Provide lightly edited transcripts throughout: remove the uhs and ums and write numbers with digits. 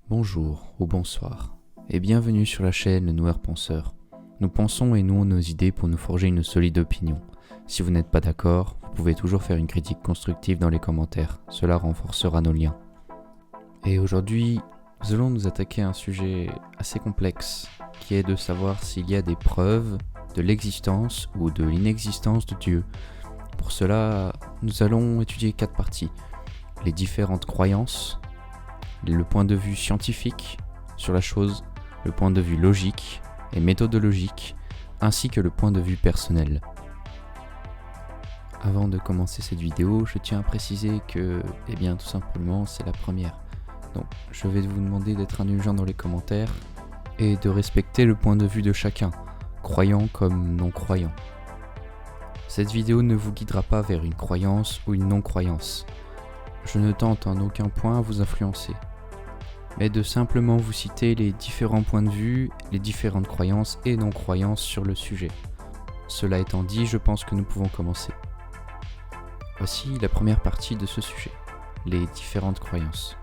Bonjour ou bonsoir, et bienvenue sur la chaîne Le Noir Penseur. Nous pensons et nouons nos idées pour nous forger une solide opinion. Si vous n'êtes pas d'accord, vous pouvez toujours faire une critique constructive dans les commentaires, cela renforcera nos liens. Et aujourd'hui, nous allons nous attaquer à un sujet assez complexe, qui est de savoir s'il y a des preuves de l'existence ou de l'inexistence de Dieu. Pour cela, nous allons étudier 4 parties. Les différentes croyances, le point de vue scientifique sur la chose, le point de vue logique et méthodologique, ainsi que le point de vue personnel. Avant de commencer cette vidéo, je tiens à préciser que, tout simplement, c'est la première. Donc, je vais vous demander d'être indulgent dans les commentaires et de respecter le point de vue de chacun, croyant comme non-croyant. Cette vidéo ne vous guidera pas vers une croyance ou une non-croyance. Je ne tente en aucun point à vous influencer, mais de simplement vous citer les différents points de vue, les différentes croyances et non-croyances sur le sujet. Cela étant dit, je pense que nous pouvons commencer. Voici la première partie de ce sujet, les différentes croyances.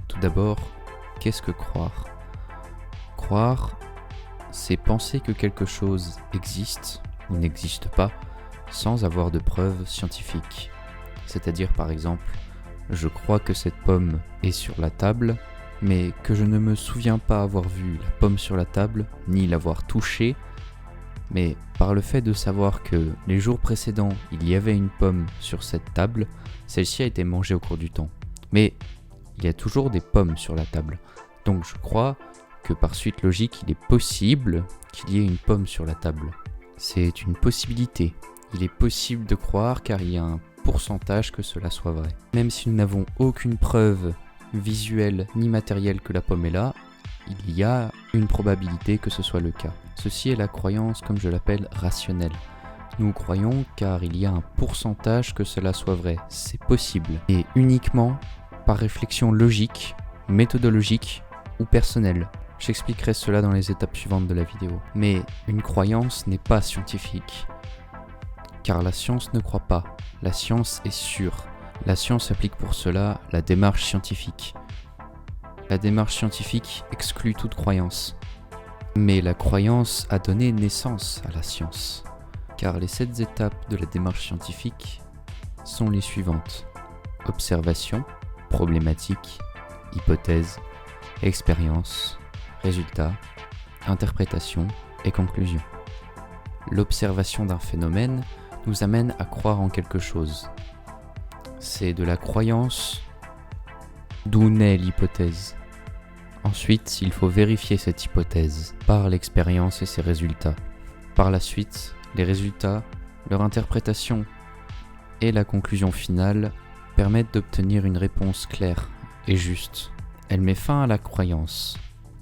Tout d'abord, qu'est-ce que croire ? Croire, c'est penser que quelque chose existe ou n'existe pas sans avoir de preuves scientifiques. C'est-à-dire par exemple, je crois que cette pomme est sur la table, mais que je ne me souviens pas avoir vu la pomme sur la table, ni l'avoir touchée, mais par le fait de savoir que les jours précédents, il y avait une pomme sur cette table, celle-ci a été mangée au cours du temps. Mais il y a toujours des pommes sur la table, donc je crois que par suite logique, il est possible qu'il y ait une pomme sur la table. C'est une possibilité. Il est possible de croire car il y a un pourcentage que cela soit vrai. Même si nous n'avons aucune preuve visuelle ni matérielle que la pomme est là, il y a une probabilité que ce soit le cas. Ceci est la croyance, comme je l'appelle, rationnelle. Nous croyons car il y a un pourcentage que cela soit vrai. C'est possible. Et uniquement par réflexion logique, méthodologique ou personnelle. J'expliquerai cela dans les étapes suivantes de la vidéo. Mais une croyance n'est pas scientifique. Car la science ne croit pas. La science est sûre. La science applique pour cela la démarche scientifique. La démarche scientifique exclut toute croyance. Mais la croyance a donné naissance à la science. Car les 7 étapes de la démarche scientifique sont les suivantes. Observation, problématique, hypothèse, expérience, résultat, interprétation et conclusion. L'observation d'un phénomène nous amène à croire en quelque chose. C'est de la croyance d'où naît l'hypothèse. Ensuite, il faut vérifier cette hypothèse par l'expérience et ses résultats. Par la suite, les résultats, leur interprétation et la conclusion finale permettent d'obtenir une réponse claire et juste. Elle met fin à la croyance.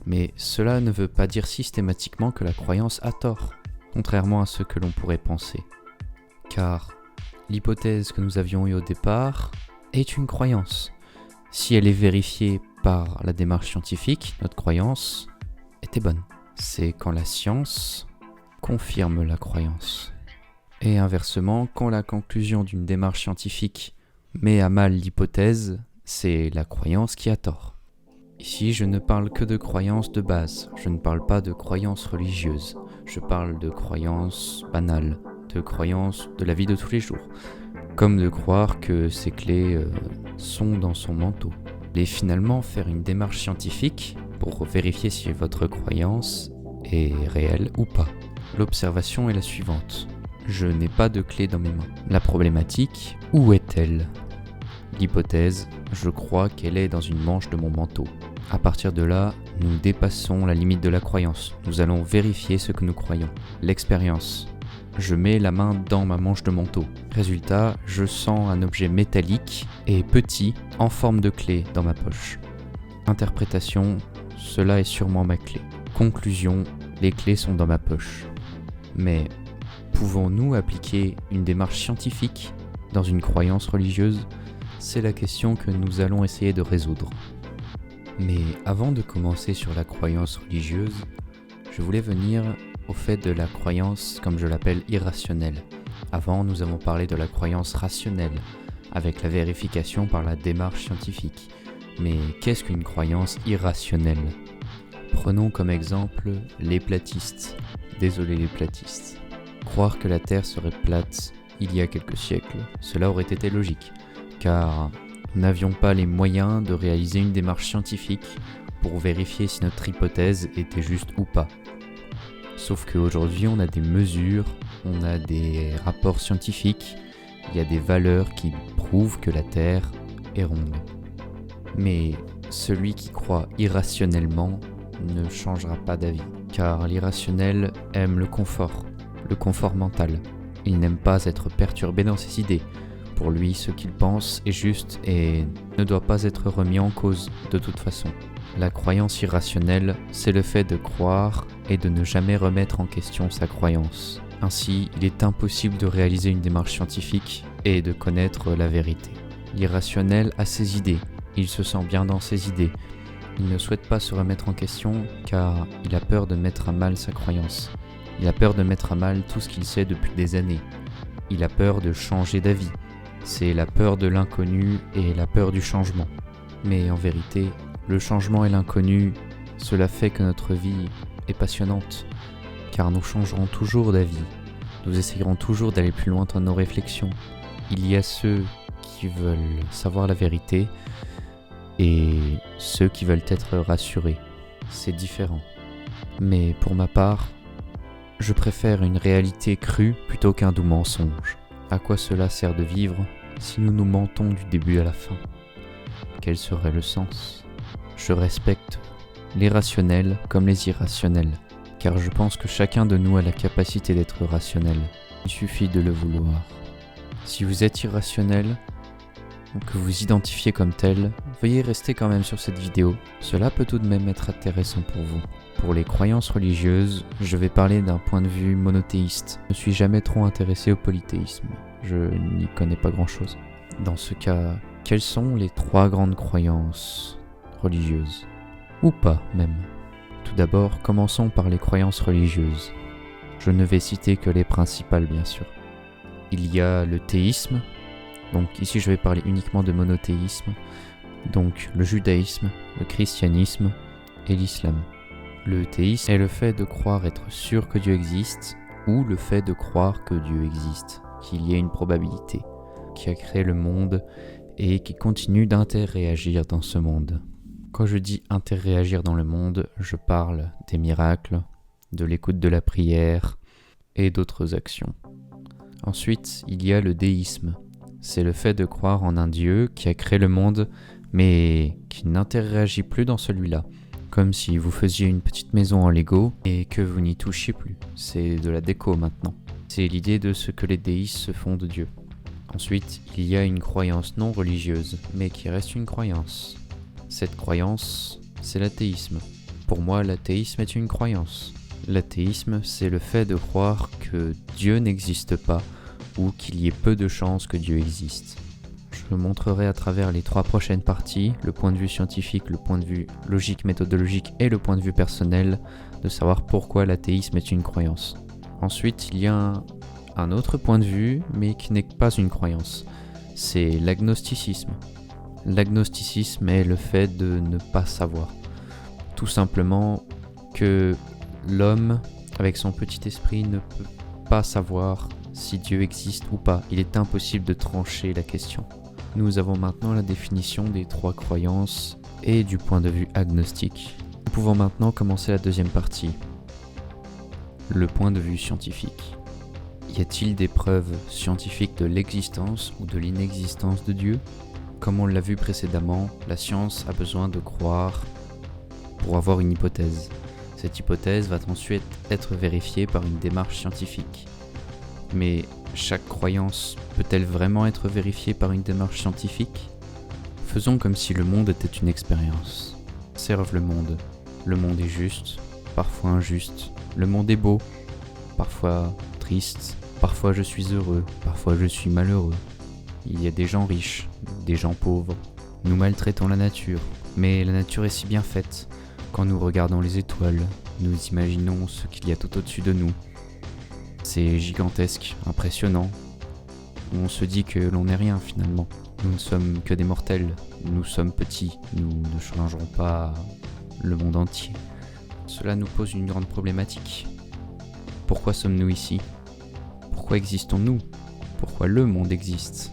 Mais cela ne veut pas dire systématiquement que la croyance a tort, contrairement à ce que l'on pourrait penser. Car l'hypothèse que nous avions eue au départ est une croyance. Si elle est vérifiée par la démarche scientifique, notre croyance était bonne. C'est quand la science confirme la croyance. Et inversement, quand la conclusion d'une démarche scientifique met à mal l'hypothèse, c'est la croyance qui a tort. Ici, je ne parle que de croyances de base, je ne parle pas de croyances religieuses, je parle de croyances banales, de croyances de la vie de tous les jours, comme de croire que ces clés sont dans son manteau. Et finalement, faire une démarche scientifique pour vérifier si votre croyance est réelle ou pas. L'observation est la suivante. Je n'ai pas de clé dans mes mains. La problématique, où est-elle ? L'hypothèse, je crois qu'elle est dans une manche de mon manteau. À partir de là, nous dépassons la limite de la croyance. Nous allons vérifier ce que nous croyons. L'expérience. Je mets la main dans ma manche de manteau. Résultat, je sens un objet métallique et petit en forme de clé dans ma poche. Interprétation, cela est sûrement ma clé. Conclusion, les clés sont dans ma poche. Mais pouvons-nous appliquer une démarche scientifique dans une croyance religieuse ? C'est la question que nous allons essayer de résoudre. Mais avant de commencer sur la croyance religieuse, je voulais venir au fait de la croyance, comme je l'appelle, irrationnelle. Avant, nous avons parlé de la croyance rationnelle, avec la vérification par la démarche scientifique. Mais qu'est-ce qu'une croyance irrationnelle ? Prenons comme exemple les platistes. Désolé les platistes. Croire que la Terre serait plate il y a quelques siècles, cela aurait été logique, car nous n'avions pas les moyens de réaliser une démarche scientifique pour vérifier si notre hypothèse était juste ou pas. Sauf qu'aujourd'hui on a des mesures, on a des rapports scientifiques, il y a des valeurs qui prouvent que la Terre est ronde. Mais celui qui croit irrationnellement ne changera pas d'avis, car l'irrationnel aime le confort mental. Il n'aime pas être perturbé dans ses idées. Pour lui, ce qu'il pense est juste et ne doit pas être remis en cause de toute façon. La croyance irrationnelle, c'est le fait de croire et de ne jamais remettre en question sa croyance. Ainsi, il est impossible de réaliser une démarche scientifique et de connaître la vérité. L'irrationnel a ses idées, il se sent bien dans ses idées. Il ne souhaite pas se remettre en question car il a peur de mettre à mal sa croyance. Il a peur de mettre à mal tout ce qu'il sait depuis des années. Il a peur de changer d'avis. C'est la peur de l'inconnu et la peur du changement. Mais en vérité, le changement et l'inconnu, cela fait que notre vie est passionnante. Car nous changerons toujours d'avis. Nous essayerons toujours d'aller plus loin dans nos réflexions. Il y a ceux qui veulent savoir la vérité et ceux qui veulent être rassurés. C'est différent. Mais pour ma part, je préfère une réalité crue plutôt qu'un doux mensonge. À quoi cela sert de vivre si nous nous mentons du début à la fin ? Quel serait le sens ? Je respecte les rationnels comme les irrationnels, car je pense que chacun de nous a la capacité d'être rationnel. Il suffit de le vouloir. Si vous êtes irrationnel, ou que vous identifiez comme tel, veuillez rester quand même sur cette vidéo. Cela peut tout de même être intéressant pour vous. Pour les croyances religieuses, je vais parler d'un point de vue monothéiste. Je ne suis jamais trop intéressé au polythéisme. Je n'y connais pas grand-chose. Dans ce cas, quelles sont les 3 grandes croyances religieuses ? Ou pas même. Tout d'abord, commençons par les croyances religieuses. Je ne vais citer que les principales bien sûr. Il y a le théisme. Donc ici je vais parler uniquement de monothéisme, donc le judaïsme, le christianisme et l'islam. Le théisme est le fait de croire être sûr que Dieu existe, ou le fait de croire que Dieu existe, qu'il y ait une probabilité, qui a créé le monde et qui continue d'interréagir dans ce monde. Quand je dis interréagir dans le monde, je parle des miracles, de l'écoute de la prière et d'autres actions. Ensuite, il y a le déisme. C'est le fait de croire en un Dieu qui a créé le monde, mais qui n'interagit plus dans celui-là. Comme si vous faisiez une petite maison en Lego et que vous n'y touchiez plus. C'est de la déco maintenant. C'est l'idée de ce que les déistes se font de Dieu. Ensuite, il y a une croyance non religieuse, mais qui reste une croyance. Cette croyance, c'est l'athéisme. Pour moi, l'athéisme est une croyance. L'athéisme, c'est le fait de croire que Dieu n'existe pas, ou qu'il y ait peu de chances que Dieu existe. Je montrerai à travers les 3 prochaines parties, le point de vue scientifique, le point de vue logique, méthodologique et le point de vue personnel, de savoir pourquoi l'athéisme est une croyance. Ensuite, il y a un autre point de vue, mais qui n'est pas une croyance. C'est l'agnosticisme. L'agnosticisme est le fait de ne pas savoir. Tout simplement que l'homme, avec son petit esprit, ne peut pas savoir si Dieu existe ou pas. Il est impossible de trancher la question. Nous avons maintenant la définition des 3 croyances et du point de vue agnostique. Nous pouvons maintenant commencer la deuxième partie. Le point de vue scientifique. Y a-t-il des preuves scientifiques de l'existence ou de l'inexistence de Dieu ? Comme on l'a vu précédemment, la science a besoin de croire pour avoir une hypothèse. Cette hypothèse va ensuite être vérifiée par une démarche scientifique. Mais chaque croyance peut-elle vraiment être vérifiée par une démarche scientifique ? Faisons comme si le monde était une expérience. Observe le monde. Le monde est juste, parfois injuste. Le monde est beau, parfois triste. Parfois je suis heureux, parfois je suis malheureux. Il y a des gens riches, des gens pauvres. Nous maltraitons la nature, mais la nature est si bien faite. Quand nous regardons les étoiles, nous imaginons ce qu'il y a tout au-dessus de nous. C'est gigantesque, impressionnant. On se dit que l'on n'est rien finalement. Nous ne sommes que des mortels, nous sommes petits, nous ne changerons pas le monde entier. Cela nous pose une grande problématique. Pourquoi sommes-nous ici ? Pourquoi existons-nous ? Pourquoi le monde existe ?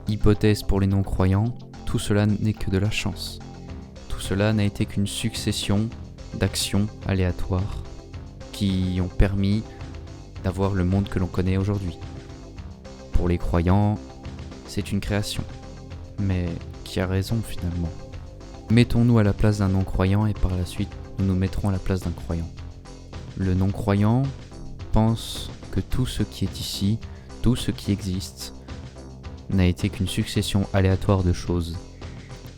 Hypothèse pour les non-croyants, tout cela n'est que de la chance. Tout cela n'a été qu'une succession d'actions aléatoires qui ont permis d'avoir le monde que l'on connaît aujourd'hui. Pour les croyants, c'est une création. Mais qui a raison finalement ? Mettons-nous à la place d'un non-croyant et par la suite, nous nous mettrons à la place d'un croyant. Le non-croyant pense que tout ce qui est ici, tout ce qui existe, n'a été qu'une succession aléatoire de choses,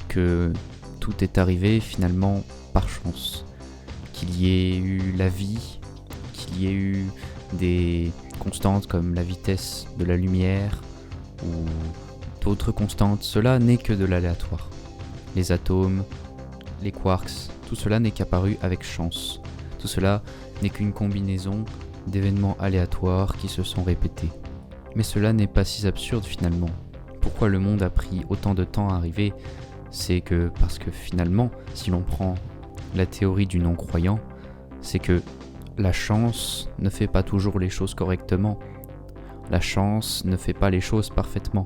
que tout est arrivé finalement par chance, qu'il y ait eu la vie, qu'il y ait eu des constantes comme la vitesse de la lumière ou d'autres constantes, cela n'est que de l'aléatoire. Les atomes, les quarks, tout cela n'est qu'apparu avec chance. Tout cela n'est qu'une combinaison d'événements aléatoires qui se sont répétés. Mais cela n'est pas si absurde finalement. Pourquoi le monde a pris autant de temps à arriver ? C'est que parce que finalement, si l'on prend la théorie du non-croyant, c'est que la chance ne fait pas toujours les choses correctement. La chance ne fait pas les choses parfaitement.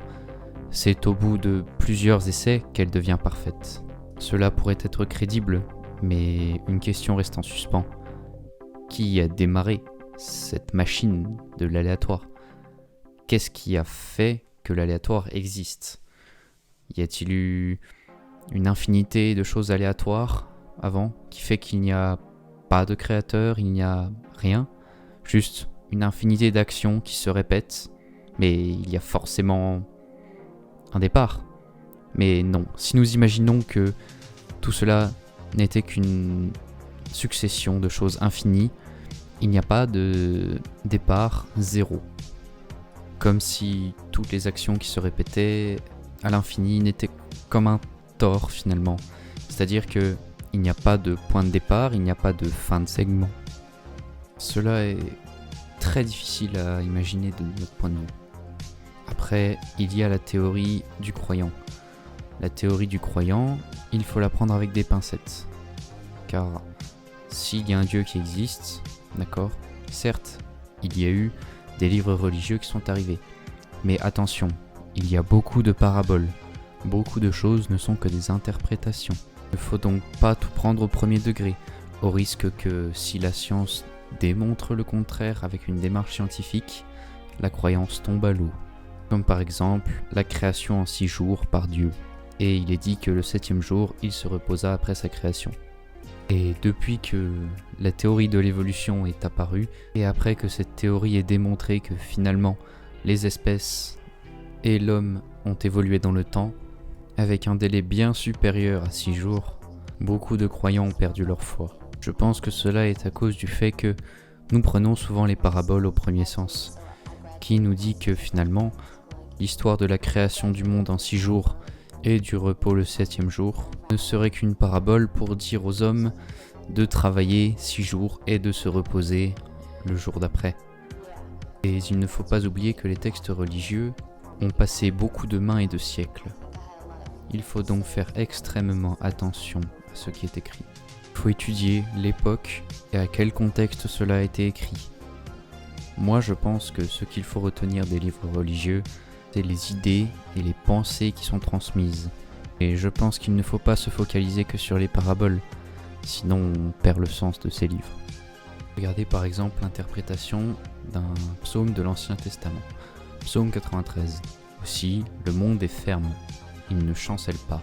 C'est au bout de plusieurs essais qu'elle devient parfaite. Cela pourrait être crédible, mais une question reste en suspens. Qui a démarré cette machine de l'aléatoire ? Qu'est-ce qui a fait que l'aléatoire existe ? Y a-t-il eu une infinité de choses aléatoires avant qui fait qu'il n'y a pas de créateur, il n'y a rien ? Juste une infinité d'actions qui se répètent, mais il y a forcément un départ. Mais non, si nous imaginons que tout cela n'était qu'une succession de choses infinies, il n'y a pas de départ zéro. Comme si toutes les actions qui se répétaient à l'infini n'étaient comme un tort finalement. C'est-à-dire que il n'y a pas de point de départ, il n'y a pas de fin de segment. Cela est très difficile à imaginer de notre point de vue. Après, il y a la théorie du croyant. La théorie du croyant, il faut la prendre avec des pincettes. Car s'il y a un Dieu qui existe, d'accord, certes, il y a eu des livres religieux qui sont arrivés. Mais attention, il y a beaucoup de paraboles. Beaucoup de choses ne sont que des interprétations. Il ne faut donc pas tout prendre au premier degré, au risque que si la science démontre le contraire avec une démarche scientifique, la croyance tombe à l'eau. Comme par exemple la création en 6 jours par Dieu. Et il est dit que le 7e jour, il se reposa après sa création. Et depuis que la théorie de l'évolution est apparue, et après que cette théorie ait démontré que finalement les espèces et l'homme ont évolué dans le temps, avec un délai bien supérieur à 6 jours, beaucoup de croyants ont perdu leur foi. Je pense que cela est à cause du fait que nous prenons souvent les paraboles au premier sens, qui nous dit que finalement, l'histoire de la création du monde en 6 jours et du repos le 7e jour ne serait qu'une parabole pour dire aux hommes de travailler 6 jours et de se reposer le jour d'après. Et il ne faut pas oublier que les textes religieux ont passé beaucoup de mains et de siècles. Il faut donc faire extrêmement attention à ce qui est écrit. Il faut étudier l'époque et à quel contexte cela a été écrit. Moi, je pense que ce qu'il faut retenir des livres religieux, c'est les idées et les pensées qui sont transmises. Et je pense qu'il ne faut pas se focaliser que sur les paraboles, sinon on perd le sens de ces livres. Regardez par exemple l'interprétation d'un psaume de l'Ancien Testament, psaume 93. Aussi, le monde est ferme, il ne chancelle pas.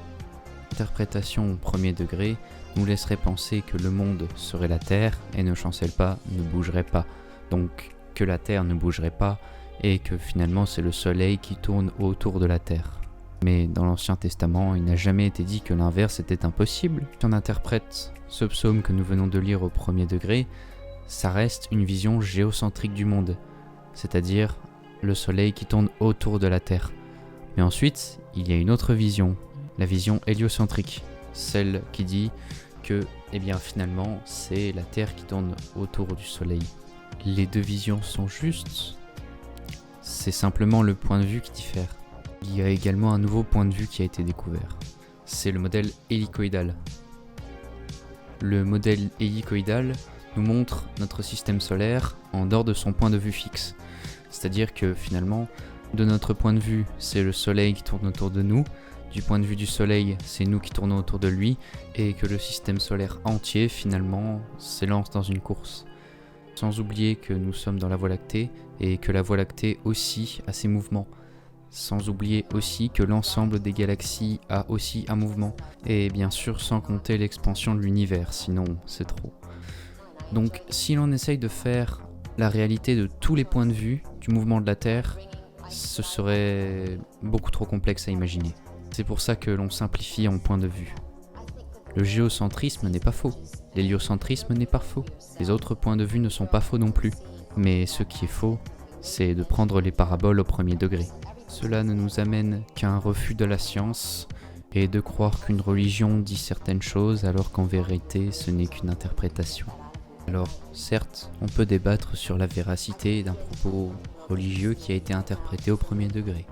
L'interprétation au premier degré nous laisserait penser que le monde serait la terre et ne chancelle pas, ne bougerait pas. Donc que la terre ne bougerait pas et que finalement c'est le soleil qui tourne autour de la terre. Mais dans l'Ancien Testament, il n'a jamais été dit que l'inverse était impossible. Si on interprète ce psaume que nous venons de lire au premier degré, ça reste une vision géocentrique du monde, c'est-à-dire le soleil qui tourne autour de la terre. Mais ensuite, il y a une autre vision, la vision héliocentrique, celle qui dit que, finalement, c'est la terre qui tourne autour du soleil. Les deux visions sont justes, c'est simplement le point de vue qui diffère. Il y a également un nouveau point de vue qui a été découvert. C'est le modèle hélicoïdal. Le modèle hélicoïdal nous montre notre système solaire en dehors de son point de vue fixe. C'est-à-dire que finalement, de notre point de vue, c'est le soleil qui tourne autour de nous. Du point de vue du soleil, c'est nous qui tournons autour de lui. Et que le système solaire entier, finalement, s'élance dans une course. Sans oublier que nous sommes dans la Voie lactée et que la Voie lactée aussi a ses mouvements. Sans oublier aussi que l'ensemble des galaxies a aussi un mouvement. Et bien sûr, sans compter l'expansion de l'univers, sinon c'est trop. Donc, si l'on essaye de faire la réalité de tous les points de vue du mouvement de la Terre, ce serait beaucoup trop complexe à imaginer. C'est pour ça que l'on simplifie en point de vue. Le géocentrisme n'est pas faux, l'héliocentrisme n'est pas faux, les autres points de vue ne sont pas faux non plus. Mais ce qui est faux, c'est de prendre les paraboles au premier degré. Cela ne nous amène qu'à un refus de la science et de croire qu'une religion dit certaines choses alors qu'en vérité ce n'est qu'une interprétation. Alors, certes, on peut débattre sur la véracité d'un propos religieux qui a été interprété au premier degré.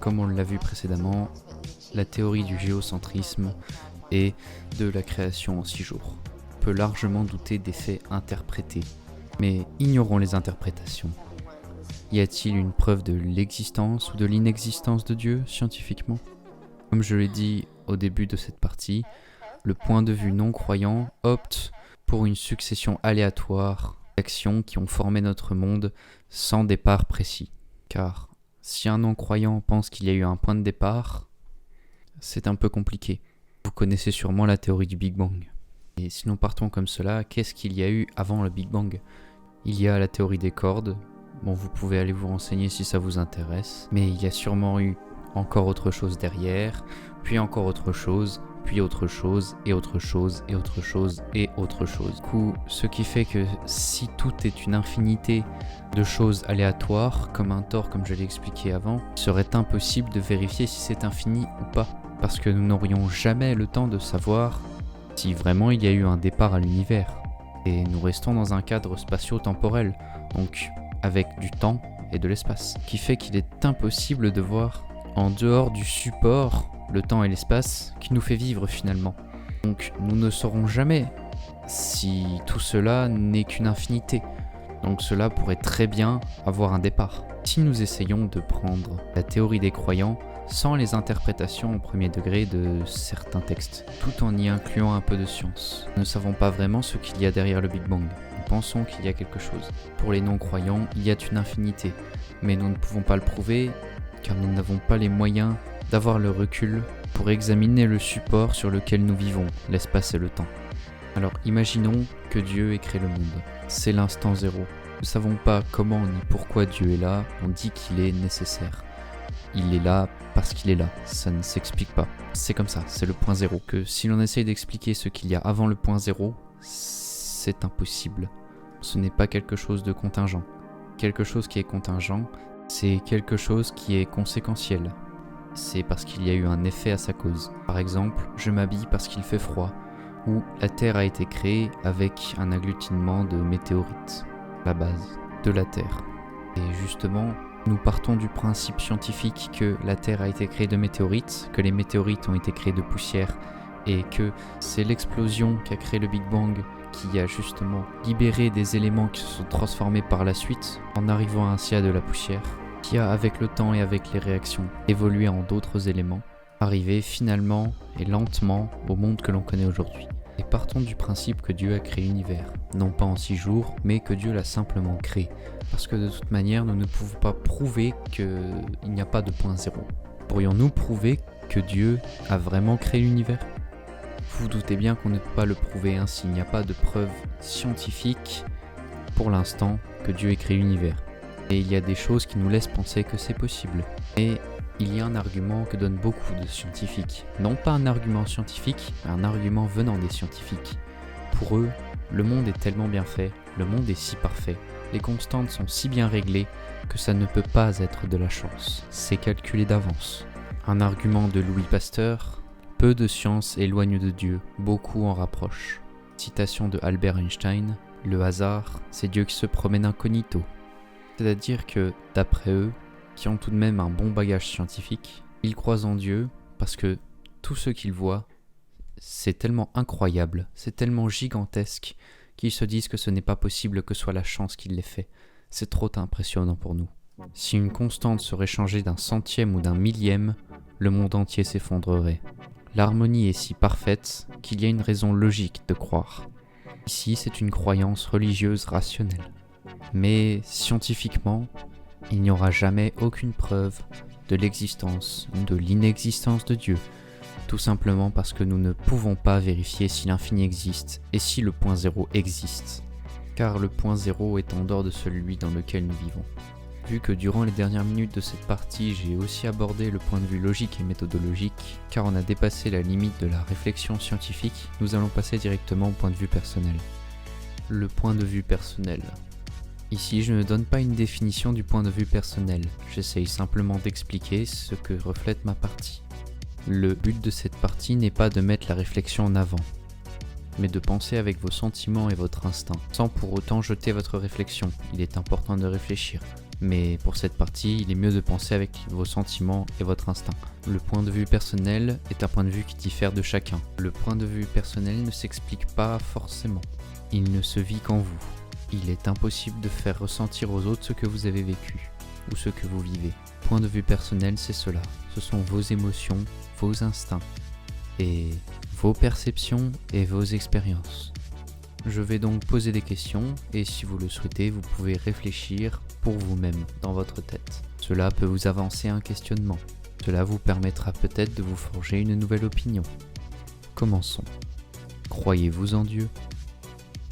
Comme on l'a vu précédemment, la théorie du géocentrisme et de la création en 6 jours. On peut largement douter des faits interprétés, mais ignorons les interprétations. Y a-t-il une preuve de l'existence ou de l'inexistence de Dieu scientifiquement ? Comme je l'ai dit au début de cette partie, le point de vue non-croyant opte pour une succession aléatoire d'actions qui ont formé notre monde sans départ précis. Car si un non-croyant pense qu'il y a eu un point de départ, c'est un peu compliqué. Vous connaissez sûrement la théorie du Big Bang. Et si nous partons comme cela, qu'est-ce qu'il y a eu avant le Big Bang ? Il y a la théorie des cordes. Bon, vous pouvez aller vous renseigner si ça vous intéresse. Mais il y a sûrement eu encore autre chose derrière, puis encore autre chose, puis autre chose, et autre chose, et autre chose, et autre chose. Du coup, ce qui fait que si tout est une infinité de choses aléatoires, comme un tore, comme je l'ai expliqué avant, il serait impossible de vérifier si c'est infini ou pas. Parce que nous n'aurions jamais le temps de savoir si vraiment il y a eu un départ à l'univers. Et nous restons dans un cadre spatio-temporel, donc avec du temps et de l'espace, qui fait qu'il est impossible de voir en dehors du support le temps et l'espace qui nous fait vivre finalement. Donc nous ne saurons jamais si tout cela n'est qu'une infinité. Donc cela pourrait très bien avoir un départ. Si nous essayons de prendre la théorie des croyants sans les interprétations au premier degré de certains textes, tout en y incluant un peu de science, nous ne savons pas vraiment ce qu'il y a derrière le Big Bang. Nous pensons qu'il y a quelque chose. Pour les non-croyants, il y a une infinité, mais nous ne pouvons pas le prouver car nous n'avons pas les moyens d'avoir le recul pour examiner le support sur lequel nous vivons, l'espace et le temps. Alors imaginons que Dieu ait créé le monde. C'est l'instant zéro. Nous ne savons pas comment ni pourquoi Dieu est là, on dit qu'il est nécessaire. Il est là parce qu'il est là, ça ne s'explique pas. C'est comme ça, c'est le point zéro. Que si l'on essaye d'expliquer ce qu'il y a avant le point zéro, c'est impossible. Ce n'est pas quelque chose de contingent. Quelque chose qui est contingent, c'est quelque chose qui est conséquentiel. C'est parce qu'il y a eu un effet à sa cause. Par exemple, je m'habille parce qu'il fait froid, ou la Terre a été créée avec un agglutinement de météorites, la base de la Terre. Et justement, nous partons du principe scientifique que la Terre a été créée de météorites, que les météorites ont été créées de poussière, et que c'est l'explosion qui a créé le Big Bang qui a justement libéré des éléments qui se sont transformés par la suite, en arrivant ainsi à de la poussière, qui a avec le temps et avec les réactions évolué en d'autres éléments, arrivé finalement et lentement au monde que l'on connaît aujourd'hui. Et partons du principe que Dieu a créé l'univers, non pas en 6 jours, mais que Dieu l'a simplement créé. Parce que de toute manière, nous ne pouvons pas prouver qu'il n'y a pas de point zéro. Pourrions-nous prouver que Dieu a vraiment créé l'univers ? Vous vous doutez bien qu'on ne peut pas le prouver ainsi, il n'y a pas de preuve scientifique pour l'instant que Dieu ait créé l'univers. Et il y a des choses qui nous laissent penser que c'est possible. Et il y a un argument que donnent beaucoup de scientifiques. Non pas un argument scientifique, mais un argument venant des scientifiques. Pour eux, le monde est tellement bien fait, le monde est si parfait, les constantes sont si bien réglées que ça ne peut pas être de la chance. C'est calculé d'avance. Un argument de Louis Pasteur, peu de science éloigne de Dieu, beaucoup en rapproche. Citation de Albert Einstein, le hasard, c'est Dieu qui se promène incognito. C'est-à-dire que, d'après eux, qui ont tout de même un bon bagage scientifique, Ils croient en Dieu parce que tout ce qu'ils voient, c'est tellement incroyable, c'est tellement gigantesque qu'ils se disent que ce n'est pas possible que ce soit la chance qui les fait. C'est trop impressionnant pour nous. Si une constante serait changée d'un centième ou d'un millième, le monde entier s'effondrerait. L'harmonie est si parfaite qu'il y a une raison logique de croire. Ici, c'est une croyance religieuse rationnelle. Mais scientifiquement, il n'y aura jamais aucune preuve de l'existence ou de l'inexistence de Dieu, tout simplement parce que nous ne pouvons pas vérifier si l'infini existe et si le point zéro existe, car le point zéro est en dehors de celui dans lequel nous vivons. Vu que durant les dernières minutes de cette partie, j'ai aussi abordé le point de vue logique et méthodologique, car on a dépassé la limite de la réflexion scientifique, nous allons passer directement au point de vue personnel. Le point de vue personnel. Ici, je ne donne pas une définition du point de vue personnel, j'essaye simplement d'expliquer ce que reflète ma partie. Le but de cette partie n'est pas de mettre la réflexion en avant, mais de penser avec vos sentiments et votre instinct, sans pour autant jeter votre réflexion. Il est important de réfléchir, mais pour cette partie, il est mieux de penser avec vos sentiments et votre instinct. Le point de vue personnel est un point de vue qui diffère de chacun. Le point de vue personnel ne s'explique pas forcément. Il ne se vit qu'en vous. Il est impossible de faire ressentir aux autres ce que vous avez vécu, ou ce que vous vivez. Point de vue personnel, c'est cela. Ce sont vos émotions, vos instincts, et vos perceptions et vos expériences. Je vais donc poser des questions, et si vous le souhaitez, vous pouvez réfléchir pour vous-même dans votre tête. Cela peut vous avancer un questionnement. Cela vous permettra peut-être de vous forger une nouvelle opinion. Commençons. Croyez-vous en Dieu ?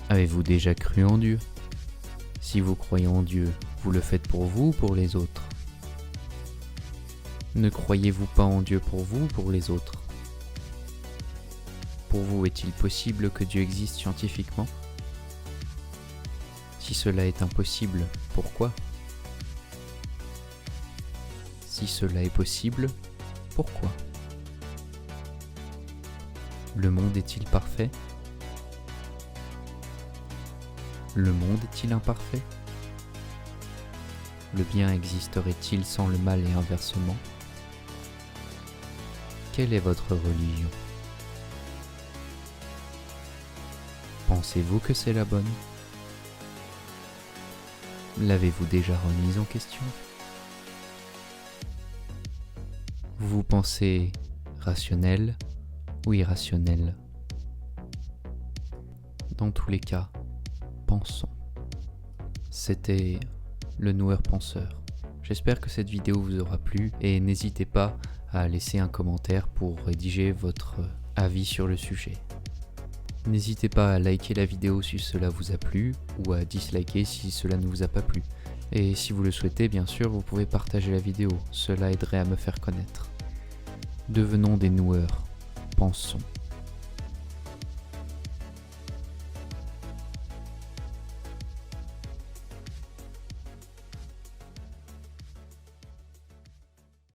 Avez-vous déjà cru en Dieu ? Si vous croyez en Dieu, vous le faites pour vous ou pour les autres ? Ne croyez-vous pas en Dieu pour vous ou pour les autres ? Pour vous, est-il possible que Dieu existe scientifiquement ? Si cela est impossible, pourquoi ? Si cela est possible, pourquoi ? Le monde est-il parfait ? Le monde est-il imparfait ? Le bien existerait-il sans le mal et inversement ? Quelle est votre religion ? Pensez-vous que c'est la bonne ? L'avez-vous déjà remise en question ? Vous pensez rationnel ou irrationnel ? Dans tous les cas, pensons. C'était le Noueur Penseur. J'espère que cette vidéo vous aura plu et n'hésitez pas à laisser un commentaire pour rédiger votre avis sur le sujet. N'hésitez pas à liker la vidéo si cela vous a plu ou à disliker si cela ne vous a pas plu. Et si vous le souhaitez, bien sûr, vous pouvez partager la vidéo, cela aiderait à me faire connaître. Devenons des noueurs, pensons.